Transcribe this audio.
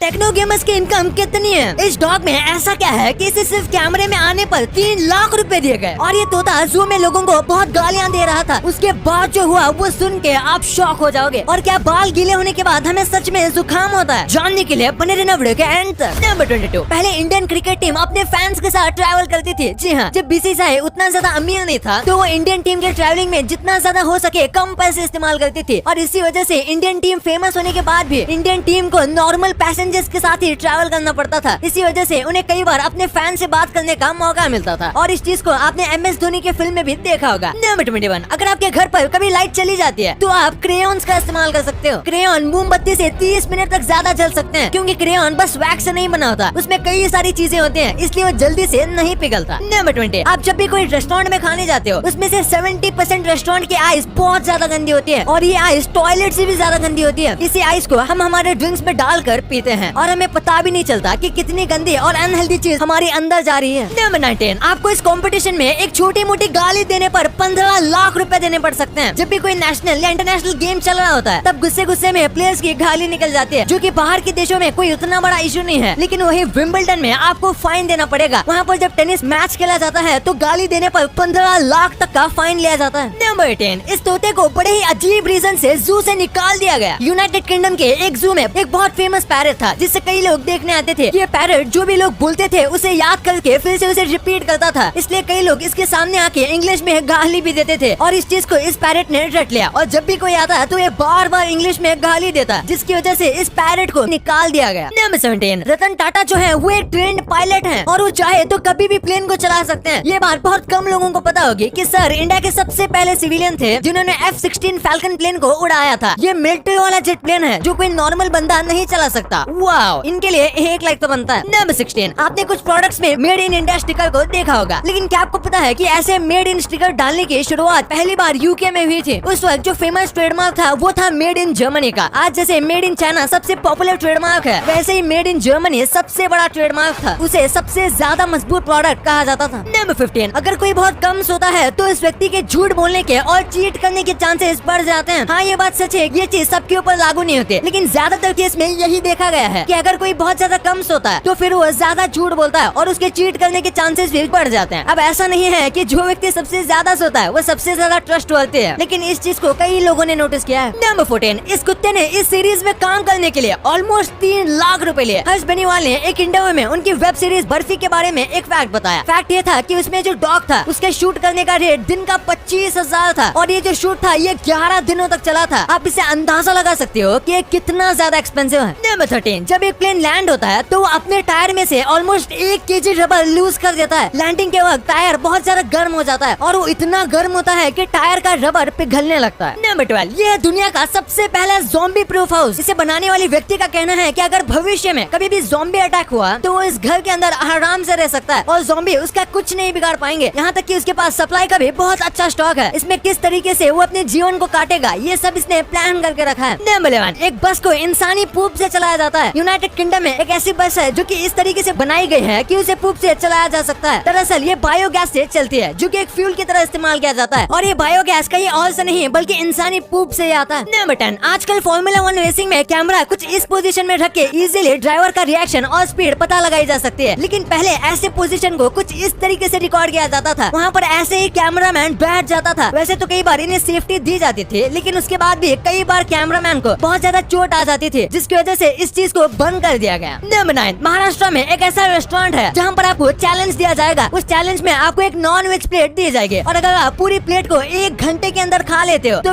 Techno gamers की income कितनी है? इस डॉग में ऐसा क्या है कि इसे सिर्फ कैमरे में आने पर 3 लाख रुपए दिए गए और ये तोता जू में लोगों को बहुत गालियां दे रहा था। उसके बाद जो हुआ वो सुन के आप शॉक हो जाओगे। और क्या बाल गीले होने के बाद हमें सच में जुकाम होता है? जानने के लिए बने रहना वीडियो के एंड तक। नंबर 22। पहले इंडियन क्रिकेट टीम अपने फैंस के साथ ट्रैवल करती थी। जी हाँ, जब बीसीसीआई उतना ज्यादा अमीर नहीं था तो वो इंडियन टीम के ट्रैवलिंग में जितना ज्यादा हो सके कम पैसे इस्तेमाल करती थी। और इसी वजह से इंडियन टीम फेमस होने के बाद भी इंडियन टीम को नॉर्मल पैसेंजर्स के साथ ही ट्रैवल करना पड़ता था। इसी वजह से उन्हें कई बार अपने फैन से बात करने का मौका मिलता था। और इस चीज को आपने MS धोनी के फिल्म में भी देखा होगा। नंबर 21। अगर आपके घर पर कभी लाइट चली जाती है तो आप क्रेयॉन्स का इस्तेमाल कर सकते हो। क्रेयॉन मोमबत्ती से 30 मिनट तक ज्यादा जल सकते हैं, क्योंकि क्रेयॉन बस वैक्स से नहीं बना होता, उसमें कई सारी चीजें होती हैं, इसलिए वो जल्दी से नहीं पिघलता। नंबर 20। आप जब भी कोई रेस्टोरेंट में खाने जाते हो उसमें से 70% रेस्टोरेंट की आइस बहुत ज्यादा गंदी होती है और ये आइस टॉयलेट से भी ज्यादा गंदी होती है। इसी आइस को हम हमारे ड्रिंक्स में डालकर पीते हैं और हमें पता भी नहीं चलता कि कितनी गंदी और अनहेल्दी चीज हमारे अंदर जा रही है। नंबर 19। आपको इस कंपटीशन में एक छोटी मोटी गाली देने पर 15 लाख रुपए देने पड़ सकते हैं। जब भी कोई नेशनल या इंटरनेशनल गेम चल रहा होता है तब गुस्से गुस्से में प्लेयर्स की गाली निकल जाती है, जो कि बाहर के देशों में कोई उतना बड़ा इशू नहीं है, लेकिन वही विंबलडन में आपको फाइन देना पड़ेगा। वहाँ पर जब टेनिस मैच खेला जाता है तो गाली देने पर 15 लाख तक का फाइन लिया जाता है। नंबर 18। इस तोते को बड़े ही अजीब रीजन से जू से निकाल दिया गया। यूनाइटेड किंगडम के एक जू में एक बहुत फेमस पैरट था जिससे कई लोग देखने आते थे। ये पैरट जो भी लोग बोलते थे उसे याद करके फिर से उसे रिपीट करता था, इसलिए कई लोग इसके सामने आके इंग्लिश में गाली भी देते थे और इस चीज को इस पैरट ने रट लिया। और जब भी कोई आता तो ये बार बार इंग्लिश में गाली देता, जिसकी वजह से इस पैरट को निकाल दिया गया। नंबर 17। रतन टाटा जो है वो एक ट्रेंड पायलट है और वो चाहे तो कभी भी प्लेन को चला सकते हैं। ये बात बहुत कम लोगों को पता होगी कि सर इंडिया के सबसे पहले सिविलियन थे जिन्होंने F-16 फैल्कन प्लेन को उड़ाया था। ये मिलिट्री वाला जेट प्लेन है जो कोई नॉर्मल बंदा नहीं चला सकता। वाओ, इनके लिए 1 लाइक तो बनता है। नंबर 16। आपने कुछ प्रोडक्ट्स में मेड इन इंडिया स्टिकर को देखा होगा, लेकिन क्या आपको पता है कि ऐसे मेड इन स्टिकर डालने की शुरुआत पहली बार UK में हुई थी। उस वक्त जो फेमस ट्रेडमार्क था वो था मेड इन जर्मनी का। आज जैसे मेड इन चाइना सबसे पॉपुलर ट्रेडमार्क है, वैसे ही मेड इन जर्मनी सबसे बड़ा ट्रेडमार्क था। उसे सबसे ज्यादा मजबूत प्रोडक्ट कहा जाता था। नंबर 15। अगर कोई बहुत कम सोता है तो इस व्यक्ति के झूठ बोलने के और चीट करने के चांसेस बढ़ जाते हैं। हाँ, ये बात सच है, ये चीज सबके ऊपर लागू नहीं होती, लेकिन ज्यादातर केस में यही देखा गया है कि अगर कोई बहुत ज्यादा कम सोता है तो फिर वो ज्यादा झूठ बोलता है और उसके चीट करने के चांसेस भी बढ़ जाते हैं। अब ऐसा नहीं है कि जो व्यक्ति सबसे ज्यादा सोता है वो सबसे ज्यादा ट्रस्टवर्दी है, लेकिन इस चीज को कई लोगों ने नोटिस किया है। नंबर 14। इस कुत्ते ने इस सीरीज में काम करने के लिए ऑलमोस्ट 3 लाख रुपए लिए। हर्ष बेनीवाल ने एक इंटरव्यू में उनकी वेब सीरीज बर्फी के बारे में एक फैक्ट बताया। फैक्ट ये था कि उसमें जो डॉग था उसके शूट करने का रेट दिन का 25,000 था और ये जो शूट था ये 11 दिनों तक चला था। आप इसे अंदाजा लगा सकते हो कि ये कितना ज्यादा एक्सपेंसिव है। नंबर 13। जब एक प्लेन लैंड होता है तो वो अपने टायर में से ऑलमोस्ट 1 kg रबर लूज कर देता है। लैंडिंग के वक्त टायर बहुत ज्यादा गर्म हो जाता है और वो इतना गर्म होता है कि टायर का रबर पिघलने लगता है। नंबर 12। ये है दुनिया का सबसे पहला ज़ॉम्बी प्रूफ हाउस। इसे बनाने वाली व्यक्ति का कहना है कि अगर भविष्य में कभी भी ज़ॉम्बी अटैक हुआ तो वो इस घर के अंदर आराम से रह सकता है और ज़ॉम्बी उसका कुछ नहीं बिगाड़ पाएंगे। यहाँ तक कि उसके पास सप्लाई का भी बहुत अच्छा स्टॉक है। इसमें किस तरीके से वो अपने जीवन को काटेगा ये सब इसने प्लान करके रखा है। नंबर 11। एक बस को इंसानी पूप से चलाया जाता है। यूनाइटेड किंगडम में एक ऐसी बस है जो कि इस तरीके से बनाई गई है कि उसे पूप से चलाया जा सकता है। दरअसल ये बायोगैस से चलती है जो कि एक फ्यूल की तरह इस्तेमाल किया जाता है और ये बायोगैस कहीं और से नहीं बल्कि इंसानी पूप से आता है। नंबर 10। आजकल फॉर्मूला 1 रेसिंग में कैमरा कुछ इस पोजीशन में रख के इजीली ड्राइवर का रिएक्शन और स्पीड पता लगाई जा सकती है, लेकिन पहले ऐसे पोजीशन को कुछ इस तरीके से रिकॉर्ड किया जाता था। वहाँ पर ऐसे ही कैमरामैन बैठ जाता था। वैसे तो कई बार इन्हें सेफ्टी दी जाती थी, लेकिन उसके बाद भी कई बार कैमरामैन को बहुत ज्यादा चोट आ जाती थी, जिसकी वजह से इस चीज को बंद कर दिया गया। नंबर 9। महाराष्ट्र में एक ऐसा रेस्टोरेंट है जहाँ पर आपको चैलेंज दिया जाएगा। उस चैलेंज में आपको एक नॉन वेज प्लेट दी जाएगी और अगर आप पूरी प्लेट को 1 घंटे के अंदर खा लेते हो तो